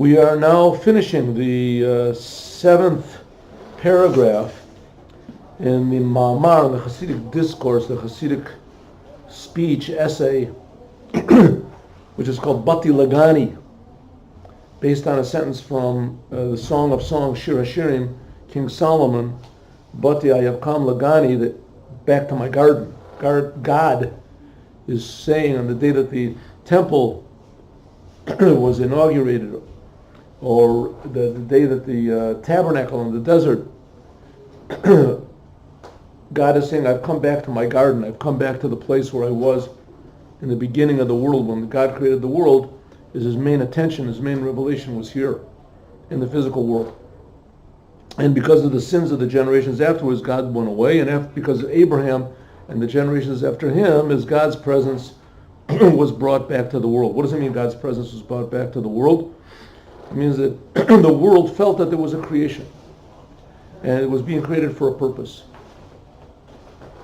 We are now finishing the seventh paragraph in the Ma'amar, the Chassidic discourse, the Chassidic speech, essay, which is called Bati Lagani, based on a sentence from the Song of Songs, Shir HaShirim, King Solomon, Bati Ayavkam Lagani, that back to my garden. God is saying on the day that the temple was inaugurated, or the day that the tabernacle in the desert, God is saying, I've come back to my garden. I've come back to the place where I was in the beginning of the world. When God created the world, his main attention, his main revelation was here in the physical world. And because of the sins of the generations afterwards, God went away. And because of Abraham and the generations after him, as God's presence was brought back to the world. What does it mean God's presence was brought back to the world? It means that the world felt that there was a creation. And it was being created for a purpose.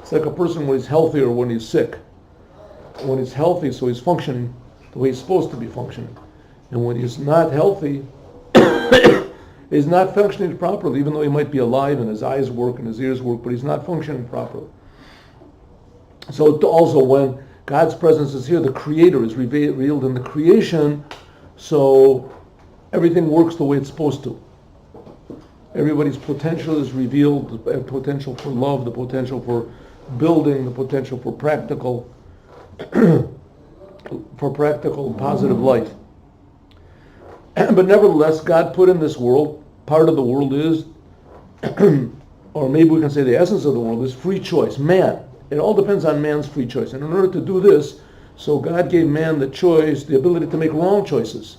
It's like a person when he's healthy or when he's sick. When he's healthy, so he's functioning the way he's supposed to be functioning. And when he's not healthy, he's not functioning properly, even though he might be alive and his eyes work and his ears work, but he's not functioning properly. So also when God's presence is here, the Creator is revealed in the creation, so everything works the way it's supposed to. Everybody's potential is revealed, the potential for love, the potential for building, the potential for practical positive life. But nevertheless, God put in this world, part of the world is, or maybe we can say the essence of the world is free choice, man. It all depends on man's free choice. And in order to do this, so God gave man the choice, the ability to make wrong choices.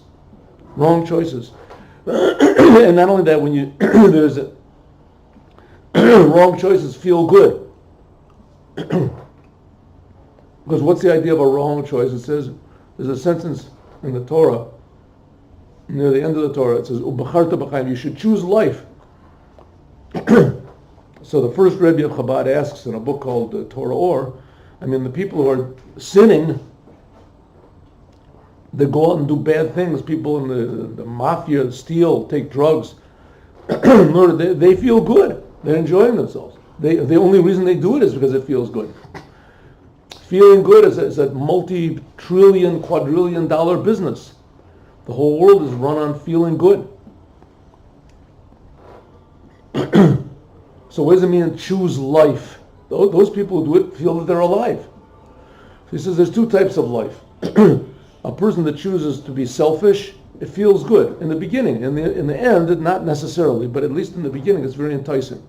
Wrong choices. And not only that, when you there's wrong choices feel good. Because what's the idea of a wrong choice? It says, there's a sentence in the Torah, near the end of the Torah, it says, "Ubacharta b'chaim," you should choose life. So the first Rebbe of Chabad asks in a book called Torah Ohr, the people who are sinning, they go out and do bad things. People in the mafia steal, take drugs, murder. They feel good. They're enjoying themselves. The only reason they do it is because it feels good. Feeling good is a multi-trillion, quadrillion dollar business. The whole world is run on feeling good. So what does it mean to choose life? Those people who do it feel that they're alive. So he says there's two types of life. A person that chooses to be selfish, it feels good in the beginning. In the end, not necessarily, but at least in the beginning, it's very enticing.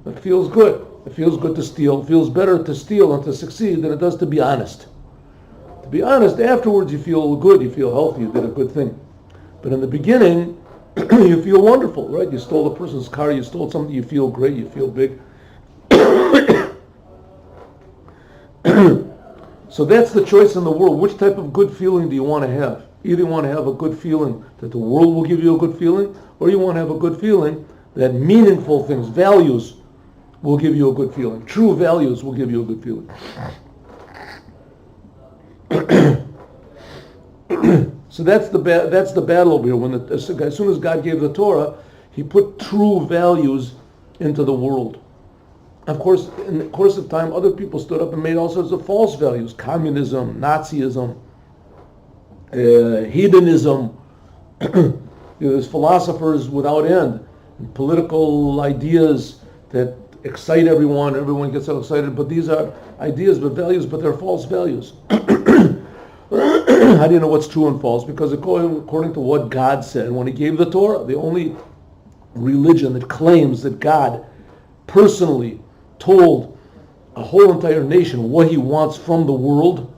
It feels good. It feels good to steal. It feels better to steal and to succeed than it does to be honest. To be honest, afterwards you feel good, you feel healthy, you did a good thing. But in the beginning, you feel wonderful, right? You stole a person's car, you stole something, you feel great, you feel big. So that's the choice in the world. Which type of good feeling do you want to have? Either you want to have a good feeling that the world will give you a good feeling, or you want to have a good feeling that meaningful things, values, will give you a good feeling. True values will give you a good feeling. So that's the battle over here. As soon as God gave the Torah, He put true values into the world. Of course, in the course of time, other people stood up and made all sorts of false values: communism, Nazism, hedonism. There's philosophers without end, and political ideas that excite everyone. Everyone gets so excited, but these are ideas, but values, but they're false values. How do you know what's true and false? Because according to what God said, when He gave the Torah, the only religion that claims that God personally told a whole entire nation what He wants from the world,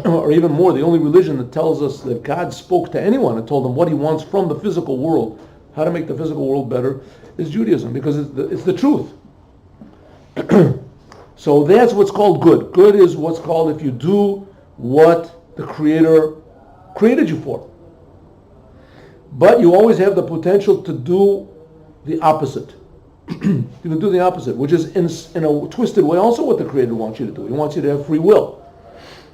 or even more, the only religion that tells us that God spoke to anyone and told them what He wants from the physical world, how to make the physical world better, is Judaism, because it's the truth. So that's what's called good. Good is what's called if you do what the Creator created you for. But you always have the potential to do the opposite. You can do the opposite, which is in a twisted way also what the Creator wants you to do. He wants you to have free will.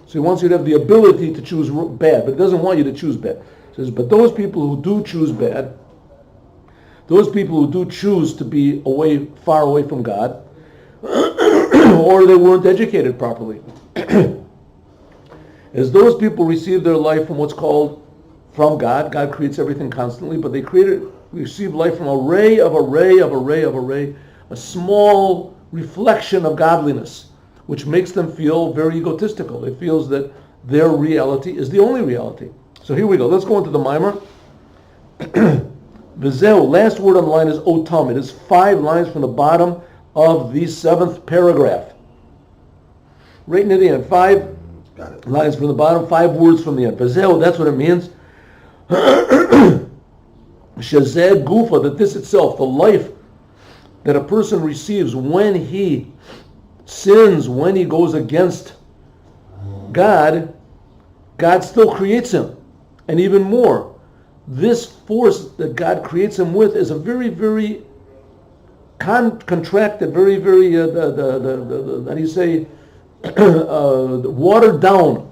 So He wants you to have the ability to choose bad, but He doesn't want you to choose bad. So It says, but those people who do choose bad, those people who do choose to be far away from God, or they weren't educated properly, as those people receive their life from what's called from God. God creates everything constantly, but they receive life from a small reflection of godliness, which makes them feel very egotistical. It feels that their reality is the only reality. So here we go. Let's go into the mimer. V'zeu, last word on the line is otam. It is 5 lines from the bottom of the 7th paragraph. Right near the end. 5 lines from the bottom, 5 words from the end. V'zeu, that's what it means. Shazeh gufa, that this itself, the life that a person receives when he sins, when he goes against God, God still creates him. And even more, this force that God creates him with is a very, very contracted, very, very, how do you say, watered down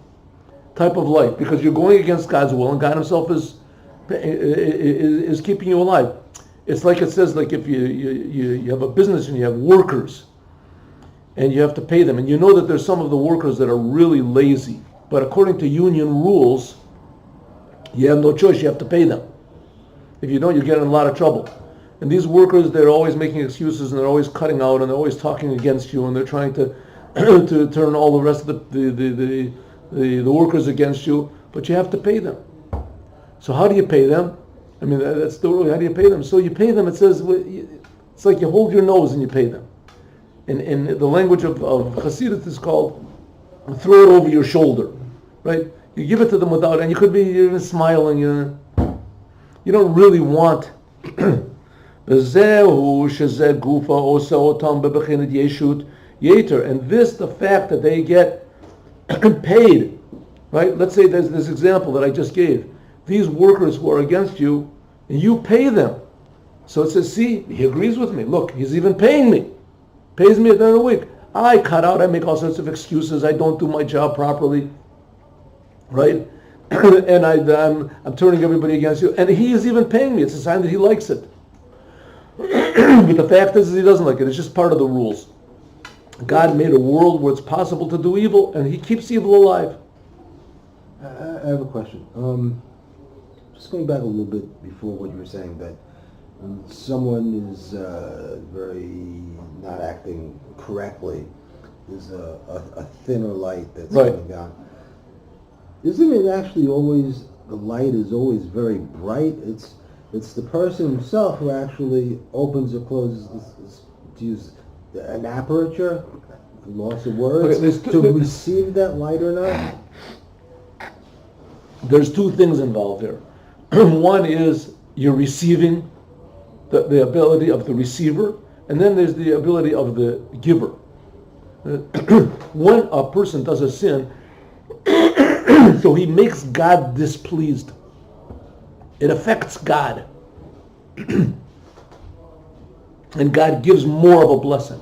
type of life, because you're going against God's will, and God himself is keeping you alive. It's like it says, like if you have a business and you have workers, and you have to pay them, and you know that there's some of the workers that are really lazy, but according to union rules, you have no choice, you have to pay them. If you don't, you get in a lot of trouble. And these workers, they're always making excuses, and they're always cutting out, and they're always talking against you, and they're trying to to turn all the rest of the workers against you, but you have to pay them. So how do you pay them? I mean, that's the rule. How do you pay them? So you pay them, it says, it's like you hold your nose and you pay them. In the language of Chassidic, is called throw it over your shoulder, right? You give it to them without, and you could be even smiling, you don't really want. And this, the fact that they get paid, right? Let's say there's this example that I just gave. These workers who are against you, and you pay them. So it says, see, he agrees with me. Look, he's even paying me. Pays me at the end of the week. I cut out, I make all sorts of excuses, I don't do my job properly, right? And I'm turning everybody against you. And he is even paying me. It's a sign that he likes it. But the fact is he doesn't like it. It's just part of the rules. God made a world where it's possible to do evil, and he keeps evil alive. I have a question. Just going back a little bit before what you were saying, that when someone is very not acting correctly, there's a thinner light that's coming down. Isn't it actually always, the light is always very bright? It's the person himself who actually opens or closes, to use an aperture, loss of words, to receive that light or not? There's 2 things involved here. One is you're receiving the ability of the receiver, and then there's the ability of the giver. When a person does a sin, so he makes God displeased. It affects God. And God gives more of a blessing.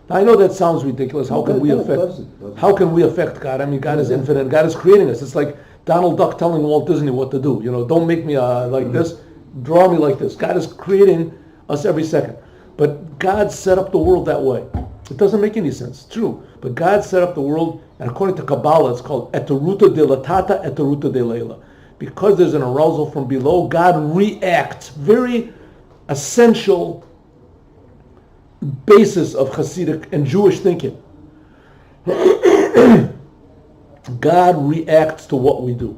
Now, I know that sounds ridiculous. How can we affect God? I mean, God is infinite. God is creating us. It's like Donald Duck telling Walt Disney what to do. Don't make me like this. Draw me like this. God is creating us every second. But God set up the world that way. It doesn't make any sense. It's true. But God set up the world, and according to Kabbalah, it's called eteruta de latata, eteruta de leila. Because there's an arousal from below, God reacts. Very essential basis of Chassidic and Jewish thinking. God reacts to what we do.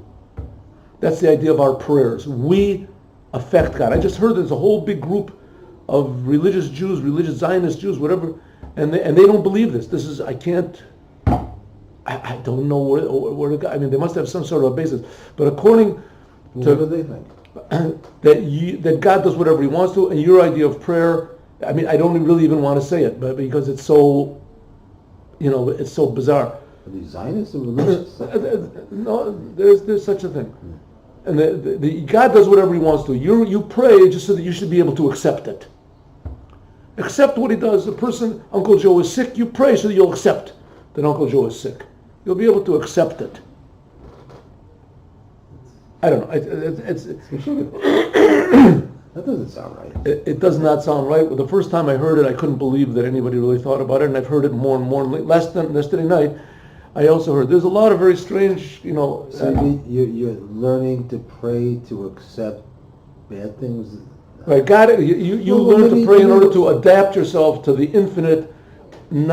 That's the idea of our prayers. We affect God. I just heard there's a whole big group of religious Jews, religious Zionist Jews, whatever, and they don't believe this. This is, I don't know where to go. I mean, they must have some sort of a basis. But according to... What do they think? that God does whatever he wants to, and your idea of prayer, I mean, I don't really even want to say it, but because it's so, it's so bizarre. Are these Zionists or religious? No, there's such a thing. And the God does whatever he wants to. You pray just so that you should be able to accept it. Accept what he does. The person, Uncle Joe is sick, you pray so that you'll accept that Uncle Joe is sick. You'll be able to accept it. I don't know. It's That doesn't sound right. it does not sound right. The first time I heard it, I couldn't believe that anybody really thought about it, and I've heard it more and more. Yesterday night, I also heard there's a lot of very strange, So you're learning to pray to accept bad things. Right, God, you Well, learn to maybe- pray in order to adapt yourself to the infinite, how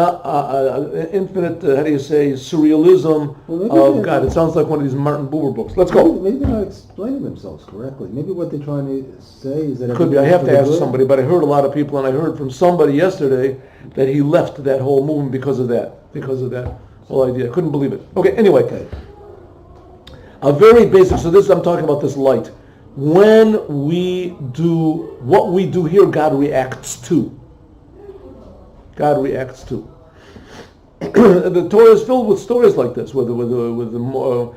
do you say, surrealism Well, maybe of they're God. not- It sounds like one of these Martin Buber books. Let's go. Maybe they're not explaining themselves correctly. Maybe what they're trying to say is that Could be. I everything's have for to the ask good. somebody, but I heard a lot of people, and I heard from somebody yesterday that he left that whole movement because of that whole idea. I couldn't believe it. Okay, anyway. Okay. A very basic, so this, I'm talking about this light. When we do what we do here, God reacts to. God reacts to. The Torah is filled with stories like this, with Moshe,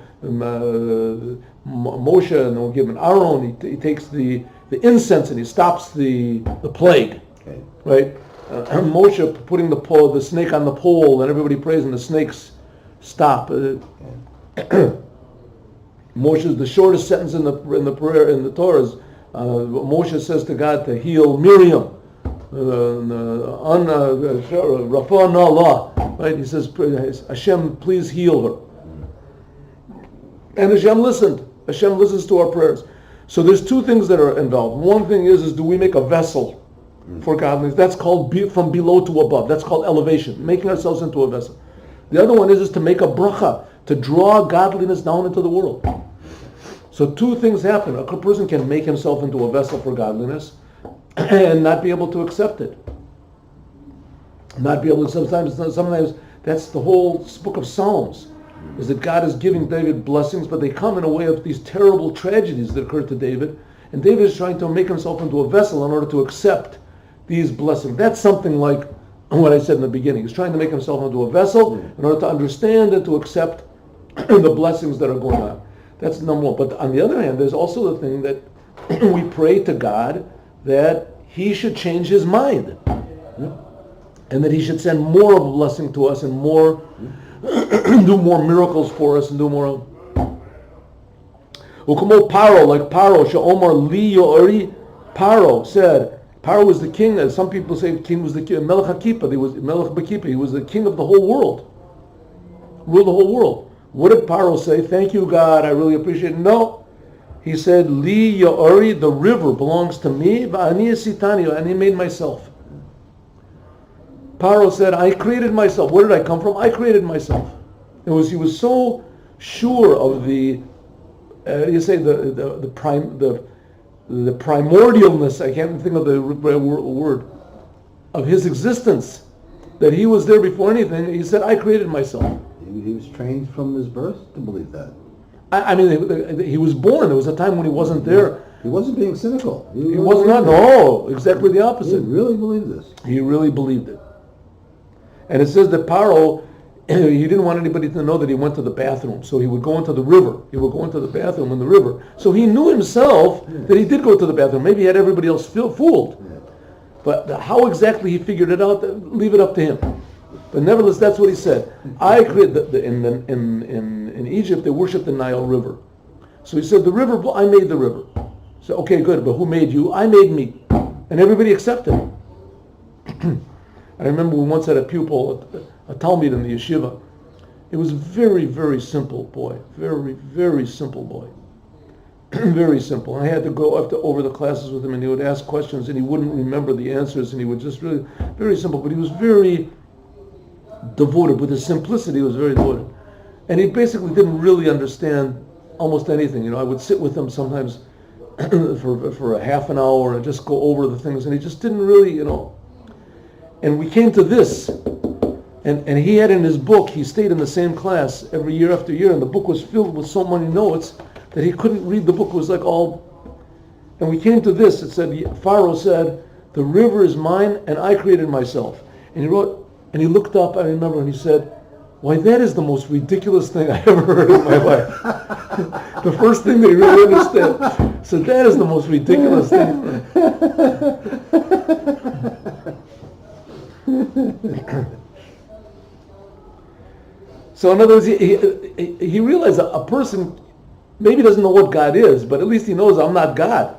and they'll give him Aaron. He takes the incense and he stops the plague. Okay. Right? Moshe putting the snake on the pole, and everybody prays, and the snakes stop. Moshe's the shortest sentence in the prayer in the Torah is Moshe says to God to heal Miriam. Rafa Allah, right? He says, Hashem, please heal her. And Hashem listened. Hashem listens to our prayers. So there's two things that are involved. One thing is do we make a vessel for godliness? That's called from below to above. That's called elevation, making ourselves into a vessel. The other one is to make a bracha, to draw godliness down into the world. So two things happen. A person can make himself into a vessel for godliness and not be able to accept it. Not be able to, sometimes that's the whole book of Psalms, is that God is giving David blessings, but they come in a way of these terrible tragedies that occurred to David, and David is trying to make himself into a vessel in order to accept these blessings. That's something like what I said in the beginning. He's trying to make himself into a vessel in order to understand and to accept the blessings that are going on. That's number one. But on the other hand, there's also the thing that we pray to God that He should change His mind. And that He should send more of a blessing to us and more, do more miracles for us and do more. Ukomo Paro, like Paro, She'omar Li Yo'ori, Paro said, Paro was the king, as some people say king was the king, Melech HaKippah, he was Melech B'Kippah, he was the king of the whole world. Ruled the whole world. What did Paro say? Thank you, God, I really appreciate it. No. He said, Li Yo'ori, the river belongs to me, V'ani Esitani, and He made myself. Paro said, I created myself. Where did I come from? I created myself. He was so sure of the primordialness, I can't think of the word, of His existence, that He was there before anything. He said, I created myself. He was trained from his birth to believe that. I mean, he was born. There was a time when he wasn't there. He wasn't being cynical. He was not. No, exactly the opposite. He really believed this. He really believed it. And it says that Paro, he didn't want anybody to know that he went to the bathroom. So he would go into the river. He would go into the bathroom in the river. So he knew himself that he did go to the bathroom. Maybe he had everybody else fooled. But how exactly he figured it out, leave it up to him. But nevertheless, that's what he said. I created in Egypt they worshipped the Nile River. So he said, the river, I made the river. So okay, good, but who made you? I made me. And everybody accepted him. I remember we once had a pupil, a Talmud in the Yeshiva. It was a very, very simple boy. Very, very simple boy. Very simple. And I had to go over the classes with him, and he would ask questions, and he wouldn't remember the answers, and he would just really, very simple. But he was very devoted. With his simplicity, he was very devoted. And he basically didn't really understand almost anything. I would sit with him sometimes for a half an hour and just go over the things, and he just didn't really, And we came to this, and he had in his book, he stayed in the same class every year after year, and the book was filled with so many notes that he couldn't read the book. It was like all, and we came to this. It said, Pharaoh said, the river is mine, and I created myself. And he wrote, and he looked up, I remember, and he said, why, that is the most ridiculous thing I ever heard in my life. The first thing that he really understood. So that is the most ridiculous thing. So in other words, he realized a person, Maybe he doesn't know what God is, but at least he knows I'm not God.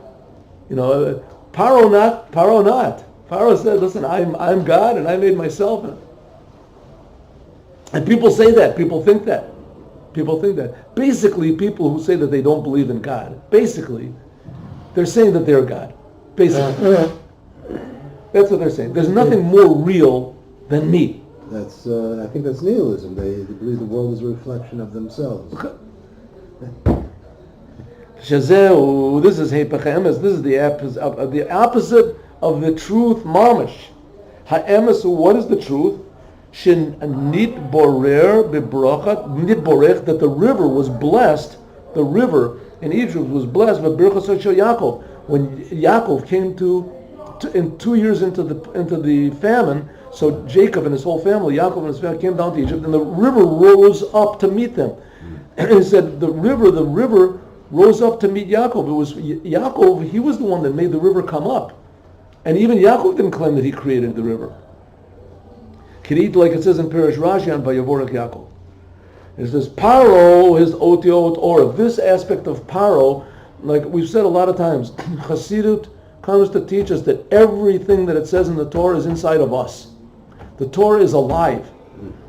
Paro not. Paro said, listen, I'm God and I made myself. And people say that. People think that. Basically, people who say that they don't believe in God, basically, they're saying that they're God. Basically. That's what they're saying. There's nothing more real than me. That's I think that's nihilism. They believe the world is a reflection of themselves. Shazeu, this is Hepech Emes. This is the opposite of the truth, mamash. Ha'emes, what is the truth? Shin nit borer bebrachat nit borech, that the river was blessed. The river in Egypt was blessed by Birchas Shel Yaakov. When Yaakov came in 2 years into the famine, so Jacob and his whole family, Yaakov and his family, came down to Egypt, and the river rose up to meet them. And he said the river rose up to meet Yaakov. It was Yaakov, he was the one that made the river come up. And even Yaakov didn't claim that he created the river. Kirit, like it says in Perish Rashi on Vayavorach Yaakov. It says, Paro is Otiot Or. This aspect of Paro, like we've said a lot of times, Chassidut comes to teach us that everything that it says in the Torah is inside of us. The Torah is alive.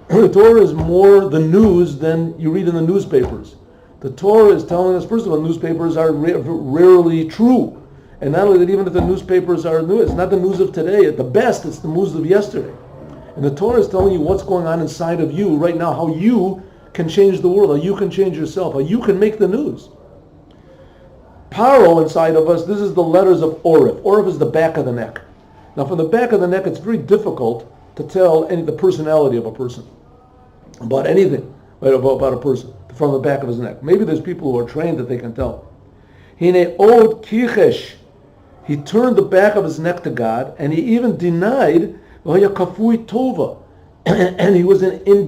The Torah is more the news than you read in the newspapers. The Torah is telling us, first of all, newspapers are rarely true. And not only that, even if the newspapers are new, it's not the news of today. At the best, it's the news of yesterday. And the Torah is telling you what's going on inside of you right now, how you can change the world, how you can change yourself, how you can make the news. Paro inside of us, this is the letters of Orif. Orif is the back of the neck. Now from the back of the neck, it's very difficult to tell the personality of a person. About anything, right, about a person, from the back of his neck. Maybe there's people who are trained that they can tell. Hine od kichesh. He turned the back of his neck to God, and he even denied kafui tova, and he was in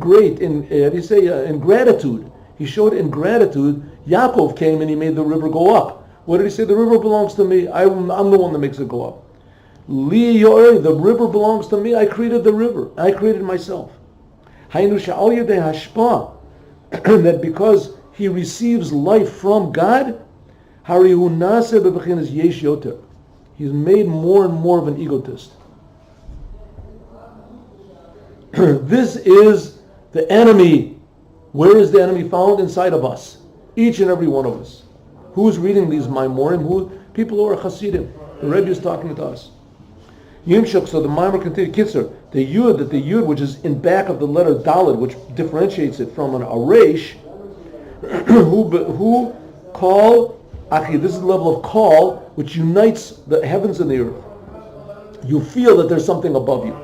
gratitude. He showed ingratitude. Yaakov came and he made the river go up. What did he say? The river belongs to me. I'm the one that makes it go up. Li yo'eri, the river belongs to me. I created the river. I created myself. Hainu sha'al yedei hashpa, that because he receives life from God, harihu naseh bebechinas yesh yoter. He's made more and more of an egotist. This is the enemy. Where is the enemy found? Inside of us. Each and every one of us. Who's reading these Maimorim? People who are Chassidim. The Rebbe is talking to us. Yimshuk, so the Maimor continues, Kitzer, the Yud, which is in back of the letter Daled, which differentiates it from an Aresh, who call, Achi, this is the level of call, which unites the heavens and the earth. You feel that there's something above you.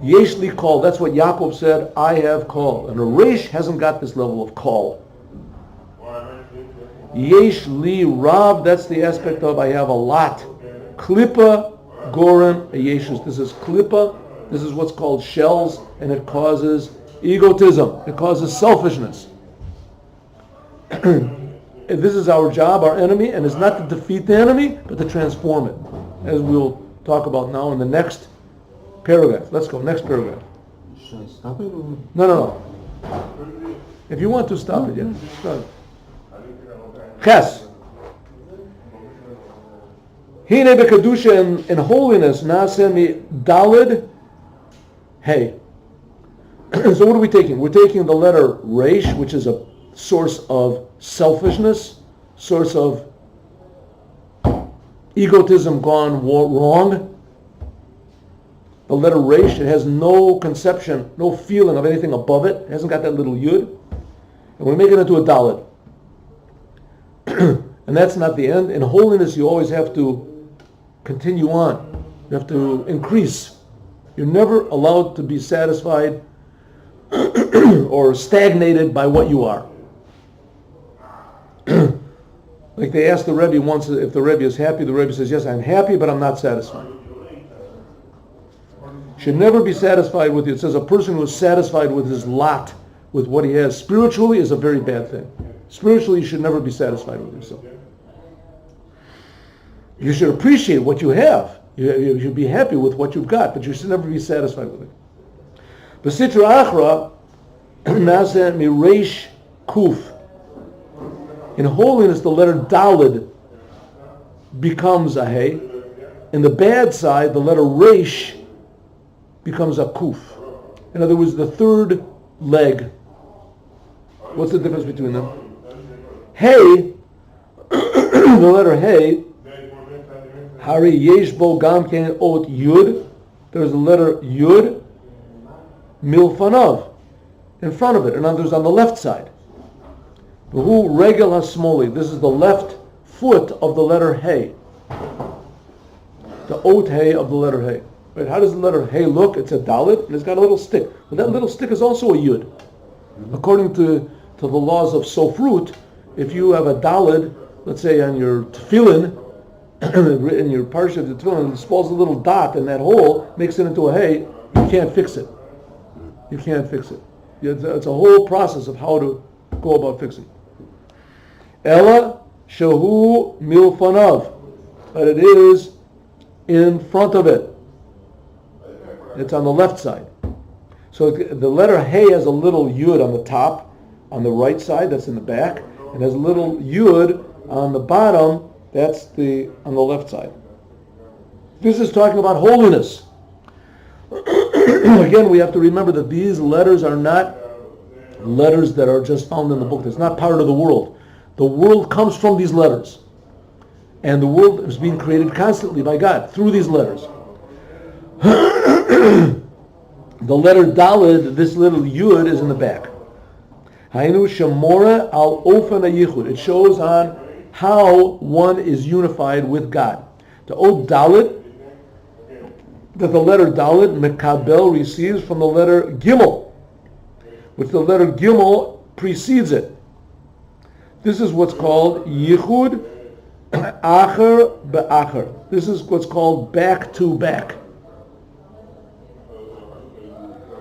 Yesh li call, that's what Yaakov said, I have call. And Aresh hasn't got this level of call. Yesh li Rav, that's the aspect of I have a lot. Klippa, Goren, Yeshus. This is Klippa, this is what's called shells, and it causes egotism. It causes selfishness. This is our job, our enemy, and it's not to defeat the enemy, but to transform it. As we'll talk about now in the next paragraph. Let's go, next paragraph. Should I stop it? Or? No. If you want to stop it, yeah. Stop it. Ches. Hine bekedusha, in holiness, nasemi dalid, hey. So what are we taking? We're taking the letter Resh, which is a source of selfishness, source of egotism gone wrong. The letter Resh, it has no conception, no feeling of anything above it. It hasn't got that little Yud. And we make it into a Daled. And that's not the end. In holiness, you always have to continue on. You have to increase. You're never allowed to be satisfied or stagnated by what you are. Like they asked the Rebbe once if the Rebbe is happy. The Rebbe says, yes, I'm happy, but I'm not satisfied. Should never be satisfied with it. It says a person who is satisfied with his lot, with what he has spiritually, is a very bad thing. Spiritually, you should never be satisfied with yourself. You should appreciate what you have. You should be happy with what you've got, but you should never be satisfied with it. B'sitra achra nase mireish kuf. In holiness, the letter Dalid becomes a Hey. In the bad side, the letter Resh becomes a Kuf. In other words, the third leg. What's the difference between them? Hey, the letter Hey, Hari Yesh Bo Gam Ken Ot Yud. There's the letter Yud, Milfanav, in front of it. In other words, on the left side. Who Regel Hasmoli. This is the left foot of the letter Hey. The Ot Hey of the letter Hey. Right? How does the letter Hey look? It's a Dalit, and it's got a little stick. But that little stick is also a Yud. According to the laws of Sofrut, if you have a Dalit, let's say on your tefillin, in your parsha of the tefillin, it falls a little dot in that hole, makes it into a Hey, you can't fix it. You can't fix it. It's a whole process of how to go about fixing. Ella Shahu Milfanav. But it is in front of it. It's on the left side. So the letter Hey has a little Yud on the top, on the right side, that's in the back, and has a little Yud on the bottom, that's on the left side. This is talking about holiness. Again, we have to remember that these letters are not letters that are just found in the book. It's not part of the world. The world comes from these letters. And the world is being created constantly by God through these letters. The letter Dalid, this little Yud, is in the back. Hainu Shemora al Ofen HaYichud. It shows on how one is unified with God. The Ot Dalid, that the letter Dalid, Mekabel, receives from the letter Gimel, which the letter Gimel precedes it. This is what's called Yichud Acher Be'acher. This is what's called back to back.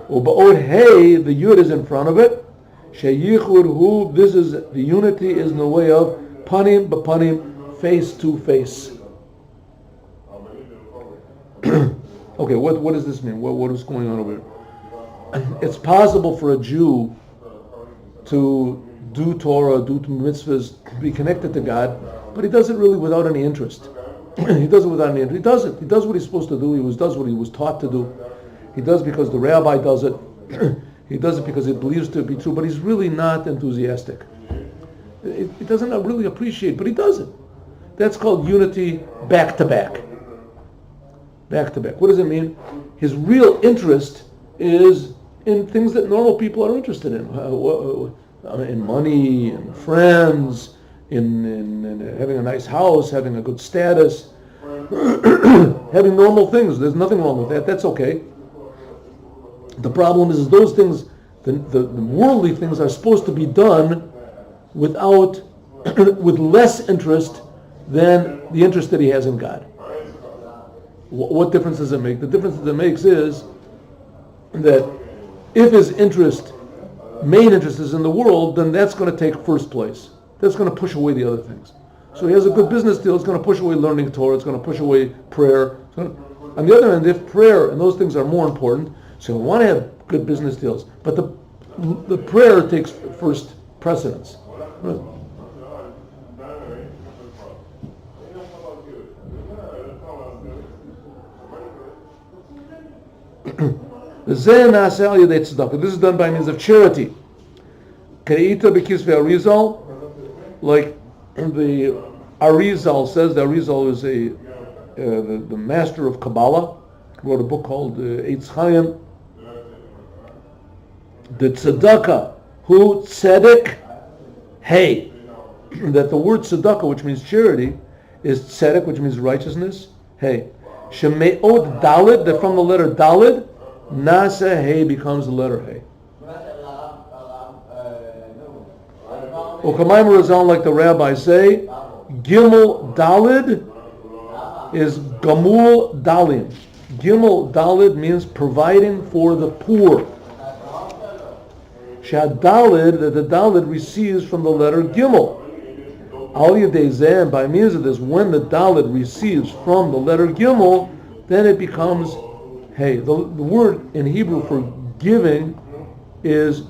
Uba'od Hey, the Yud is in front of it. Sheyichud Hu, this is, the unity is in the way of Panim B'Panim, face to face. Okay, what does this mean? What is going on over here? It's possible for a Jew to do Torah, do mitzvahs, be connected to God, but he does it really without any interest. He does it without any interest. He does it. He does what he's supposed to do. He does what he was taught to do. He does because the rabbi does it. He does it because he believes to be true, but he's really not enthusiastic. He doesn't really appreciate, but he does it. That's called unity back to back. Back to back. What does it mean? His real interest is in things that normal people are interested in money, in friends, in having a nice house, having a good status, having normal things. There's nothing wrong with that. That's okay. The problem is those things, the worldly things, are supposed to be done with less interest than the interest that he has in God. What difference does it make? The difference that it makes is that if his main interest is in the world, then that's going to take first place. That's going to push away the other things. So he has a good business deal, it's going to push away learning Torah, it's going to push away prayer. On the other hand, if prayer and those things are more important, so we want to have good business deals, but the prayer takes first precedence. This is done by means of charity. Like the Arizal says, the Arizal is the master of Kabbalah, wrote a book called Eitz Chaim. The tzedakah, who tzedek, hey, that the word tzedakah, which means charity, is tzedek, which means righteousness, hey. Sheme'od dalid, that from the letter dalid, nasa hey becomes the letter hey. Ukamayim Razal, like the rabbis say, Gimel Dalid is Gamul Dalim. Gimel Dalid means providing for the poor. Shad Dalid, that the Dalid receives from the letter Gimel. Al Yadei Zeh, by means of this, when the Dalid receives from the letter Gimel, then it becomes hey. The word in Hebrew for giving is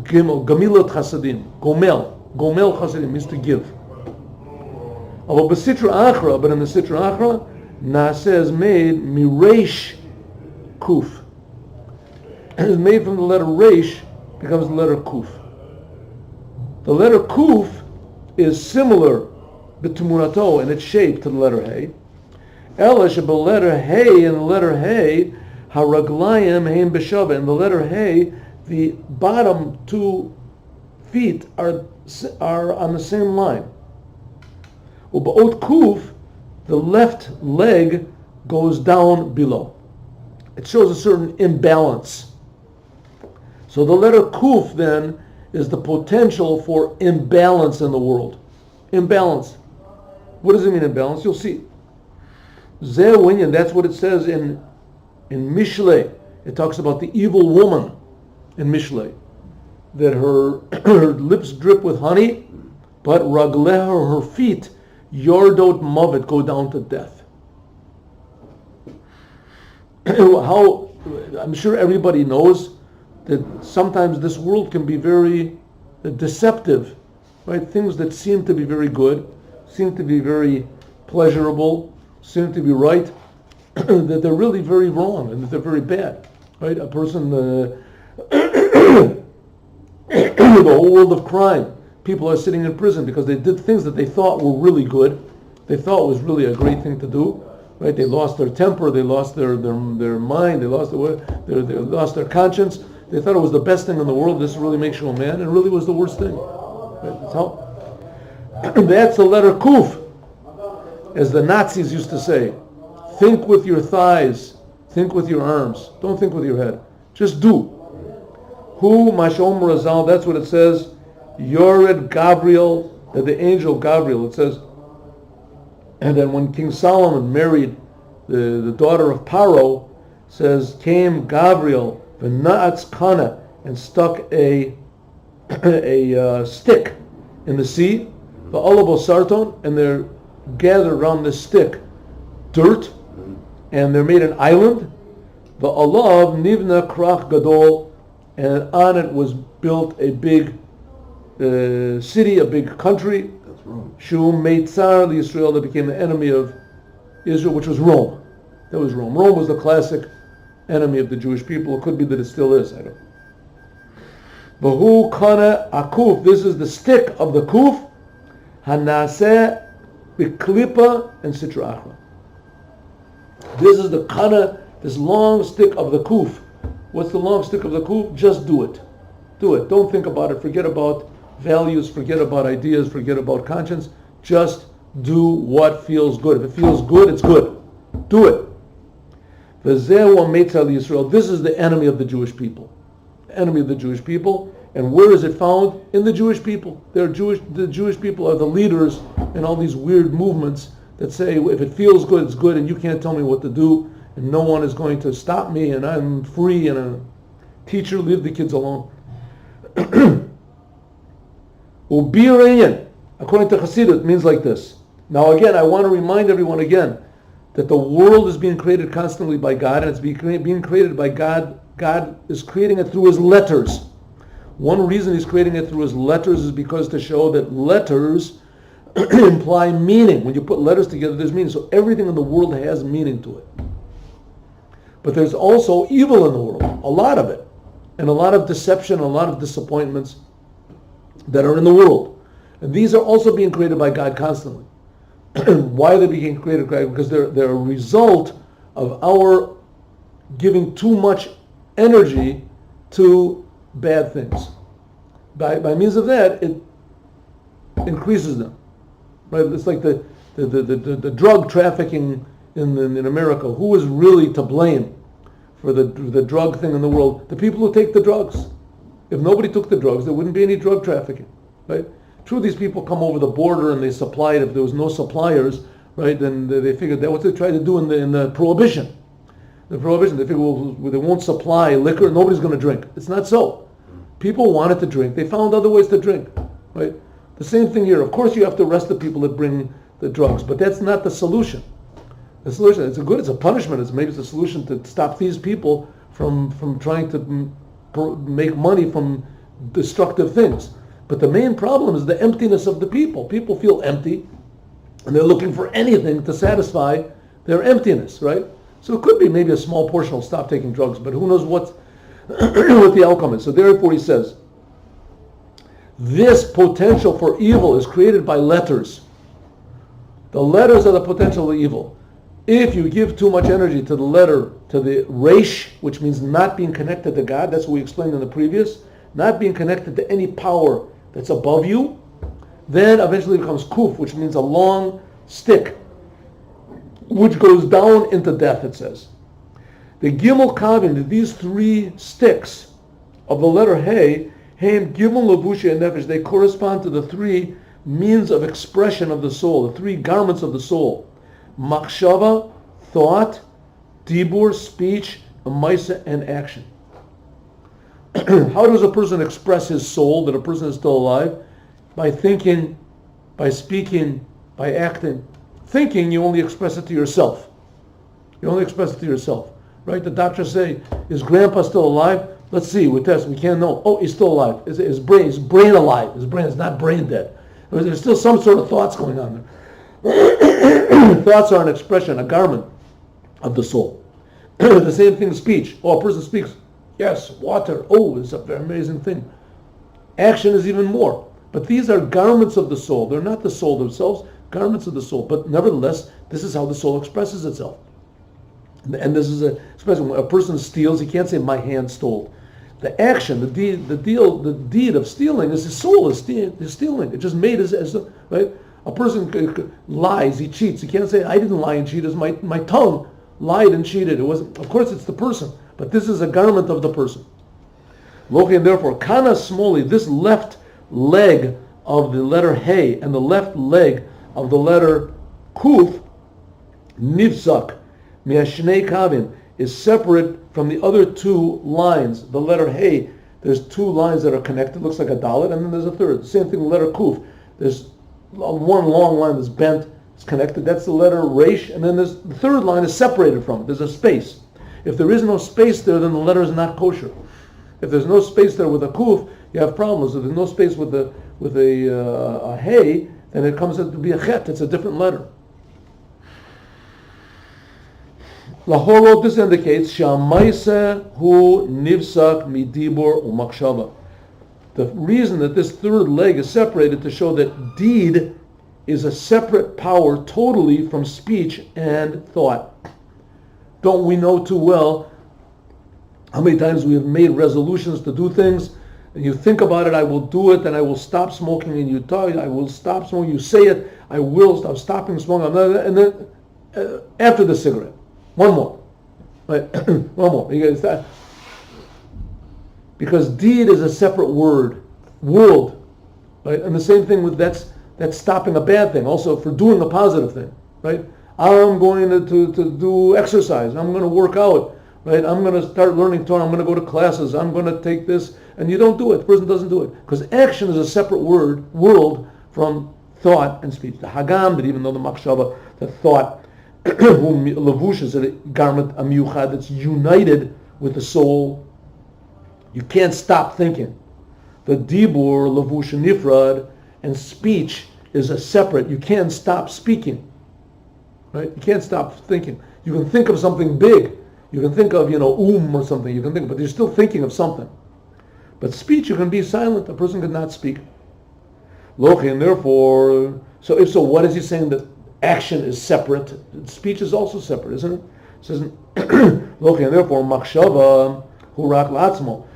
Gimel, Gamilat Chasadim, Gomel. Gomel Chassidim means to give. But in the Sitra Achra, Naaseh is made Mireish Kuf. And it's made from the letter Reish, becomes the letter Kuf. The letter Kuf is similar b'tumunato in its shape to the letter Hey. Ela shebel letter Hey, and the letter Hey, haraglayim heim b'shava. In the letter Hey, the bottom 2 feet are on the same line. Uba'ot Kuf, the left leg goes down below. It shows a certain imbalance. So the letter Kuf then is the potential for imbalance in the world. Imbalance. What does it mean, imbalance? You'll see. Zeh winyan, that's what it says in Mishlei. It talks about the evil woman in Mishlei. That her lips drip with honey, but ragleha, her feet, yordot mavet, go down to death. How, I'm sure everybody knows that sometimes this world can be very deceptive, right? Things that seem to be very good, seem to be very pleasurable, seem to be right, that they're really very wrong and that they're very bad, right? A person, the whole world of crime, people are sitting in prison because they did things that they thought were really good, they thought was really a great thing to do, right? They lost their temper, they lost their mind, they lost they lost their conscience. They thought it was the best thing in the world. This really makes you a man, and it really was the worst thing. Right? That's the letter Kuf, as the Nazis used to say. Think with your thighs, think with your arms. Don't think with your head. Just do. Hu Mashom Razal, that's what it says. Yored Gabriel, the angel Gabriel, it says. And then when King Solomon married the daughter of Paro, says, came Gabriel, v'na'atz kana, and stuck a stick in the sea, v'alabo sarton, and they're gathered around this stick dirt, and they're made an island, v'alav nivna krach gadol, and on it was built a big city, a big country, Shu Meitzar Yisrael, that became the enemy of Israel, which was Rome. That was Rome. Rome was the classic enemy of the Jewish people. It could be that it still is. I don't know. Vahu kana akuf. This is the stick of the kuf. Hanaseh b'klipa and sitra achra. This is the kana, this long stick of the kuf. What's the long stick of the kuf? Just do it. Do it. Don't think about it. Forget about values. Forget about ideas. Forget about conscience. Just do what feels good. If it feels good, it's good. Do it. This is the enemy of the Jewish people. The enemy of the Jewish people. And where is it found? In the Jewish people. The Jewish people are the leaders in all these weird movements that say, if it feels good, it's good, and you can't tell me what to do, and no one is going to stop me, and I'm free, and a teacher, leave the kids alone. According to Chassidic, it means like this. Now again, I want to remind everyone again that the world is being created constantly by God, and it's being created by God. God is creating it through His letters. One reason He's creating it through His letters is because to show that letters imply meaning. When you put letters together, there's meaning. So everything in the world has meaning to it. But there's also evil in the world, a lot of it, and a lot of deception, a lot of disappointments that are in the world. And these are also being created by God constantly. Why are they being created? Because they're a result of our giving too much energy to bad things. By means of that, it increases them. Right? It's like the drug trafficking in America. Who is really to blame for the drug thing in the world? The people who take the drugs. If nobody took the drugs, there wouldn't be any drug trafficking. Right? True, these people come over the border and they supply it. If there was no suppliers, right, then they figured that what they tried to do in the prohibition. The prohibition, they figured, well, they won't supply liquor, nobody's going to drink. It's not so. People wanted to drink. They found other ways to drink, right? The same thing here. Of course, you have to arrest the people that bring the drugs, but that's not the solution. The solution, it's a punishment. Maybe it's a solution to stop these people from trying to make money from destructive things. But the main problem is the emptiness of the people. People feel empty, and they're looking for anything to satisfy their emptiness, right? So it could be maybe a small portion will stop taking drugs, but who knows what the outcome is. So therefore he says, this potential for evil is created by letters. The letters are the potential of evil. If you give too much energy to the letter, to the resh, which means not being connected to God, that's what we explained in the previous, not being connected to any power that's above you, then eventually it becomes kuf, which means a long stick, which goes down into death, it says. The gimel kavim, these three sticks of the letter hey, heim gimel levushi and nefesh, they correspond to the three means of expression of the soul, the three garments of the soul. Machshava, thought, dibur, speech, maisa, and action. How does a person express his soul, that a person is still alive? By thinking, by speaking, by acting. Thinking, you only express it to yourself. You only express it to yourself. Right? The doctors say, is grandpa still alive? Let's see, we test, we can't know. Oh, he's still alive. His brain alive. His brain is not brain dead. There's still some sort of thoughts going on there. Thoughts are an expression, a garment of the soul. The same thing, speech. Oh, a person speaks. Yes, water. Oh, it's a very amazing thing. Action is even more. But these are garments of the soul. They're not the soul themselves, garments of the soul. But nevertheless, this is how the soul expresses itself. And this is especially when a person steals, he can't say my hand stole. The action, the deed of stealing is his soul is stealing. It just made as right. A person lies, he cheats. He can't say I didn't lie and cheat. It's my tongue lied and cheated. It wasn't. Of course, it's the person, but this is a garment of the person. Loki, and therefore, kana smoli, this left leg of the letter hey and the left leg of the letter kuf, nivzak, miashnei kavin, is separate from the other two lines. The letter hey, there's two lines that are connected, looks like a dalet, and then there's a third. The same thing, the letter kuf. There's one long line that's bent, it's connected. That's the letter resh, and then there's the third line is separated from it. There's a space. If there is no space there, then the letter is not kosher. If there's no space there with a kuf, you have problems. If there's no space with a hey, then it comes out to be a chet. It's a different letter. Lahorot, this indicates shamaise hu nivsak midibor umakshava. The reason that this third leg is separated to show that deed is a separate power totally from speech and thought. Don't we know too well how many times we have made resolutions to do things, and you think about it, I will do it, and I will stop smoking, and you talk, I will stop smoking, you say it, I will stop stopping smoking, and then after the cigarette, one more, right? One more. Because deed is a separate world, right? And the same thing with that's stopping a bad thing, also for doing a positive thing, right? I'm going to do exercise, I'm going to work out, right? I'm going to start learning Torah, I'm going to go to classes, I'm going to take this, and you don't do it, the person doesn't do it. Because action is a separate world from thought and speech. The Hagam, that even though the Machshava, the thought, Lavush is a garment, a miyuchad, that's united with the soul. You can't stop thinking. The dibur, lavush, nifrad, and speech is a separate. You can't stop speaking. Right? You can't stop thinking. You can think of something big. You can think of, or something. You can think, but you're still thinking of something. But speech, you can be silent. A person cannot speak. Lochi, and therefore, so if so, what is he saying that action is separate? Speech is also separate, isn't it? It says, Lochi, and therefore, machshava hurak la'atzmo.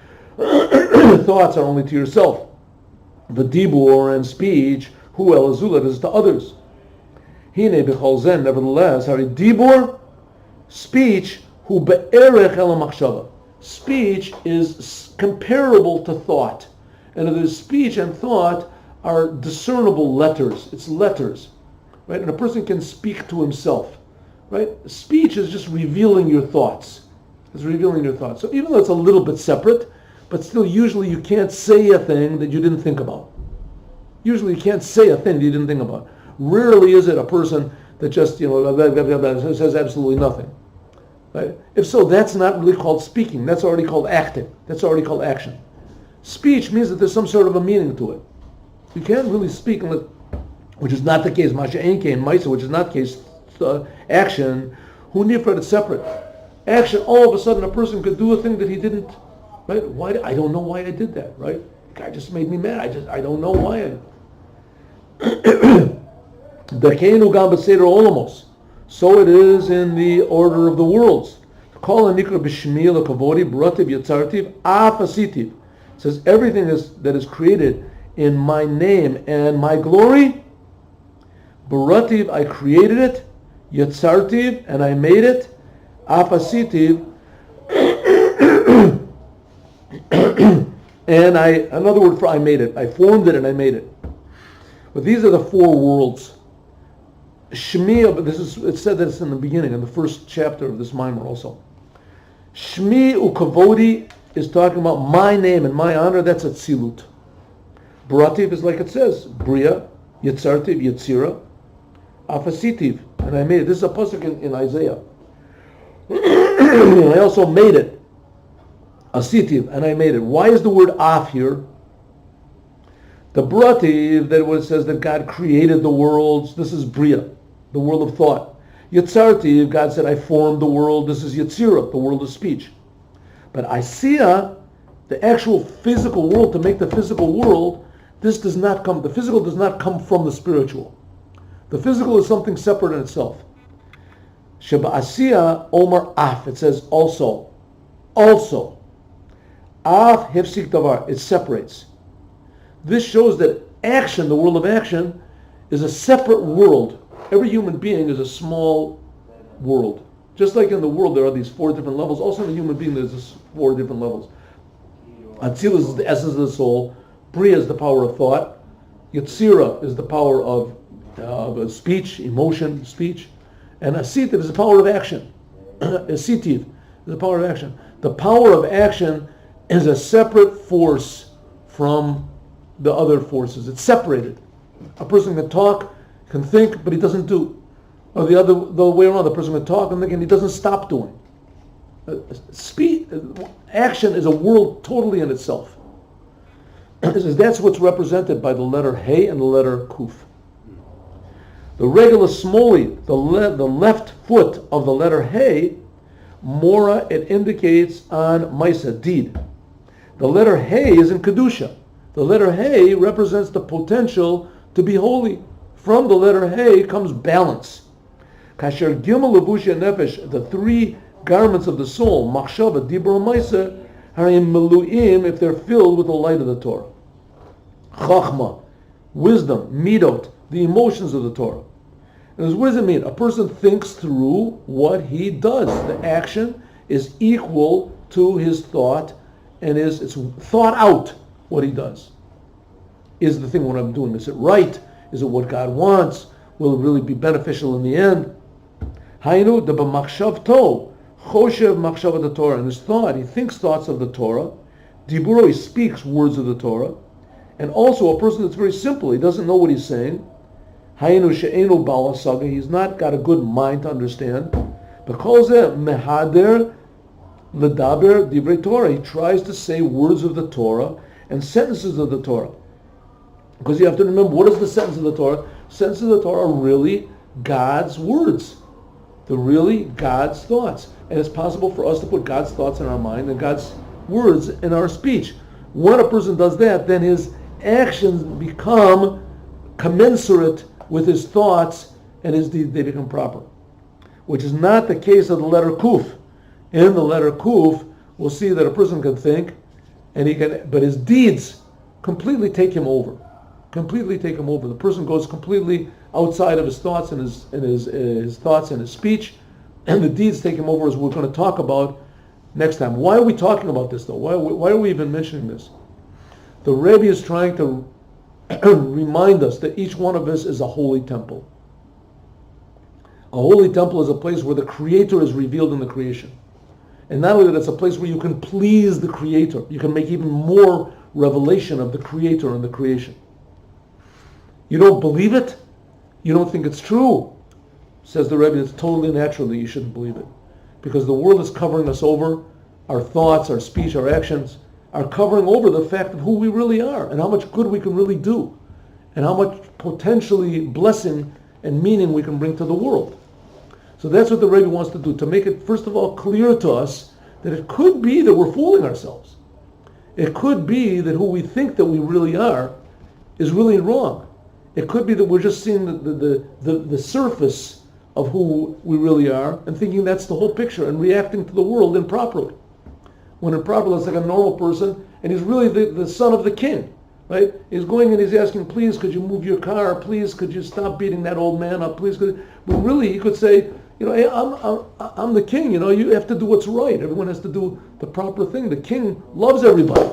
Thoughts are only to yourself. The dibur and speech, hu el azulat, is to others. Hine b'chol zen, nevertheless, hari dibur, speech, hu be'erech el machshava. Speech is comparable to thought. And the speech and thought are discernible letters. It's letters, right? And a person can speak to himself, right? Speech is just revealing your thoughts. It's revealing your thoughts. So even though it's a little bit separate, but still usually you can't say a thing that you didn't think about. Usually you can't say a thing that you didn't think about. Rarely is it a person that just, says absolutely nothing. Right? If so, that's not really called speaking. That's already called acting. That's already called action. Speech means that there's some sort of a meaning to it. You can't really speak unless, which is not the case. Masha Ein Kein Maisa, which is not the case. Action, who nifrad, it's separate. Action, all of a sudden a person could do a thing that he didn't. Right? Why? I don't know why I did that. Right? The guy just made me mad. I don't know why. Dakenu gam b'seder olamos. So it is in the order of the worlds. Kol hanikra b'shmi lekavodi b'rativ yatzartiv af asitiv. Says everything that is created in my name and my glory. B'rativ, I created it. Yatzartiv, and I made it. Af asitiv. And another word for I made it. I formed it and I made it. But these are the four worlds. Shmi, it said that it's in the beginning, in the first chapter of this mimer also. Shmi ukavodi is talking about my name and my honor, that's Atzilut. Barativ is like it says, Bria, Yitzartiv, Yitzira, Afasitiv, and I made it. This is a pasuk in Isaiah. I also made it. Asitiv, and I made it. Why is the word af here? The Barativ, that what it says that God created the worlds, this is Bria, the world of thought. Yitzartiv, God said, I formed the world, this is Yitzira, the world of speech. But Asiya, the actual physical world, to make the physical world, the physical does not come from the spiritual. The physical is something separate in itself. Sheba Asiya, Omar Af, it says also. Af Hifsik Davar, it separates. This shows that action, the world of action, is a separate world. Every human being is a small world. Just like in the world there are these four different levels, also in the human being there's four different levels. Atzilus is the essence of the soul. Bria is the power of thought. Yetzira is the power of speech, emotion, speech. And Asitiv is the power of action. Asitiv is the power of action. The power of action is a separate force from the other forces. It's separated. A person can talk, can think, but he doesn't do. Or the way around, the person can talk and think and he doesn't stop doing. Action is a world totally in itself. That's what's represented by the letter Hey and the letter Kuf. The regular smoli, the left foot of the letter Hey, Mora, it indicates on Maisa, deed. The letter Hey is in Kedusha. The letter Hey represents the potential to be holy. From the letter Hey comes balance. Kasher Gimel Levusha Nefesh, the three garments of the soul, Machshava, Dibur, Maisa, Harim Meluim, if they're filled with the light of the Torah. Chachma, wisdom, Midot, the emotions of the Torah. And what does it mean? A person thinks through what he does. The action is equal to his thought, and it's thought out what he does. Is the thing what I'm doing, is it right? Is it what God wants? Will it really be beneficial in the end? Hainu de b'machshavto, choshev machshavat the Torah. In his thought, he thinks thoughts of the Torah. Diburo, he speaks words of the Torah. And also a person that's very simple, he doesn't know what he's saying. Hainu she'enu bala saga, he's not got a good mind to understand. Because mehader ledaber divrei Torah, he tries to say words of the Torah and sentences of the Torah. Because you have to remember, what is the sentence of the Torah? Sentences of the Torah are really God's words. They're really God's thoughts. And it's possible for us to put God's thoughts in our mind and God's words in our speech. When a person does that, then his actions become commensurate with his thoughts, and his deeds, they become proper. Which is not the case of the letter Kuf. In the letter Kuf, we'll see that a person can think, but his deeds completely take him over. Completely take him over. The person goes completely outside of his thoughts and his thoughts and his speech, and the deeds take him over, as we're going to talk about next time. Why are we talking about this though? Why are we even mentioning this? The Rebbe is trying to remind us that each one of us is a holy temple. A holy temple is a place where the Creator is revealed in the creation. And not only that, it's a place where you can please the Creator. You can make even more revelation of the Creator in the creation. You don't believe it? You don't think it's true? Says the Rebbe, it's totally natural that you shouldn't believe it. Because the world is covering us over. Our thoughts, our speech, our actions are covering over the fact of who we really are and how much good we can really do. and how much potentially blessing and meaning we can bring to the world. So that's what the Rebbe wants to do, to make it, first of all, clear to us that it could be that we're fooling ourselves. It could be that who we think that we really are is really wrong. It could be that we're just seeing the surface of who we really are and thinking that's the whole picture and reacting to the world improperly. When improperly, it's like a normal person, and he's really the son of the king, right? He's going and he's asking, please, could you move your car? Please, could you stop beating that old man up? Please, could... But really, he could say, hey, I'm the king, you have to do what's right. Everyone has to do the proper thing. The king loves everybody.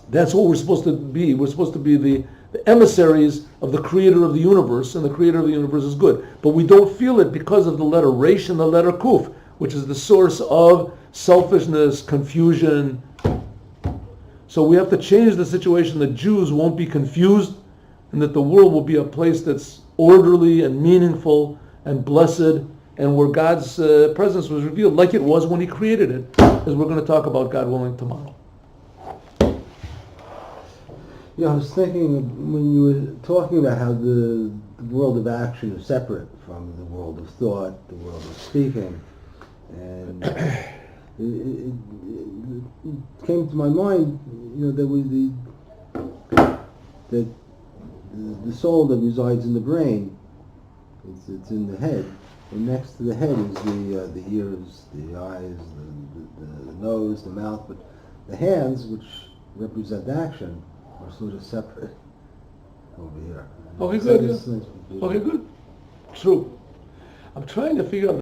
That's what we're supposed to be. We're supposed to be the emissaries of the creator of the universe, and the creator of the universe is good. But we don't feel it because of the letter Resh and the letter Kuf, which is the source of selfishness, confusion. So we have to change the situation that Jews won't be confused, and that the world will be a place that's orderly and meaningful and blessed, and where God's presence was revealed like it was when He created it, as we're going to talk about, God willing, tomorrow. Yeah, I was thinking when you were talking about how the world of action is separate from the world of thought, the world of speaking, and it came to my mind, that the soul that resides in the brain, it's in the head, and next to the head is the ears, the eyes, the nose, the mouth, but the hands, which represent action, are sort of separate over here. Okay, good. Yeah. Okay, good. True. I'm trying to figure out